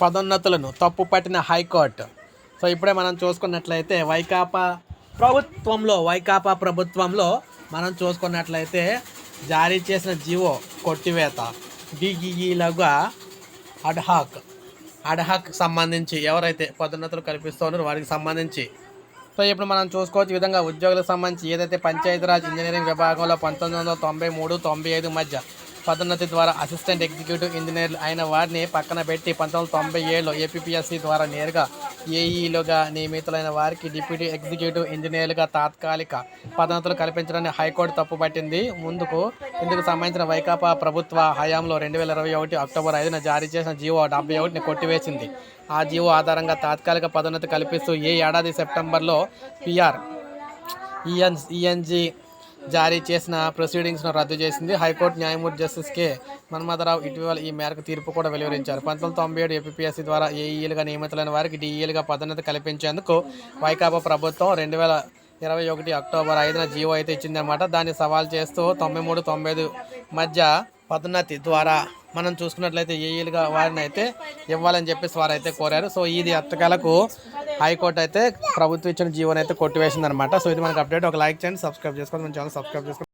పదోన్నతులను తప్పుపట్టిన high court. So ఇప్పుడే మనం చూసుకున్నట్లయితే వైకాపా ప్రభుత్వంలో మనం చూసుకున్నట్లయితే జారీ చేసిన జీవో కొట్టివేత, డిఈఈలుగా అడ్హాక్ సంబంధించి ఎవరైతే పదోన్నతులు కల్పిస్తున్నారో వారికి సంబంధించి సో ఇప్పుడు మనం చూసుకోవచ్చు. ఈ విధంగా ఉద్యోగులకు సంబంధించి ఏదైతే పంచాయతీరాజ్ ఇంజనీరింగ్ విభాగంలో 1993-95 మధ్య పదోన్నతి ద్వారా అసిస్టెంట్ ఎగ్జిక్యూటివ్ ఇంజనీర్లు అయిన వారిని పక్కన పెట్టి 1997లో ఏపీపీఎస్సీ ద్వారా నేరుగా ఏఈలుగా నియమితులైన వారికి డిప్యూటీ ఎగ్జిక్యూటివ్ ఇంజనీర్లుగా తాత్కాలిక పదోన్నతులు కల్పించడాన్ని హైకోర్టు తప్పుపట్టింది. ఇందుకు సంబంధించిన వైకాపా ప్రభుత్వ హయాంలో 2021 అక్టోబర్ 5న జారీ చేసిన జీవో 71ని కొట్టివేసింది. ఆ జీవో ఆధారంగా తాత్కాలిక పదోన్నతి కల్పిస్తూ ఈ ఏడాది సెప్టెంబర్లో పిఆర్ ఈఎన్జీ జారీ చేసిన ప్రొసీడింగ్స్ను రద్దు చేసింది. హైకోర్టు న్యాయమూర్తి జస్టిస్ కె మన్మథరావు ఇటీవల ఈ మేరకు తీర్పు కూడా వెలువరించారు. 1997 ఏపీపీఎస్సీ ద్వారా ఏఈలుగా నియమితులైన వారికి డిఈలుగా పదోన్నతి కల్పించేందుకు వైకాపా ప్రభుత్వం 2021 అక్టోబర్ 5న జీవో అయితే ఇచ్చిందన్నమాట. దాన్ని సవాల్ చేస్తూ 93-95 మధ్య పదోన్నతి ద్వారా మనం చూసుకున్నట్లయితే ఏఈలుగా వారిని అయితే ఇవ్వాలని చెప్పేసి వారైతే కోరారు. సో ఇది అత్తకాలకు హైకోర్టు అయితే ప్రభుత్వం ఇచ్చిన జీవోని అయితే కొట్టివేసింది అనమాట. సో ఇది మనకు అప్డేట్. ఒక లైక్ చేయండి, సబ్స్క్రైబ్ చేసుకోండి, మన ఛానల్ సబ్స్క్రైబ్ చేసుకోండి.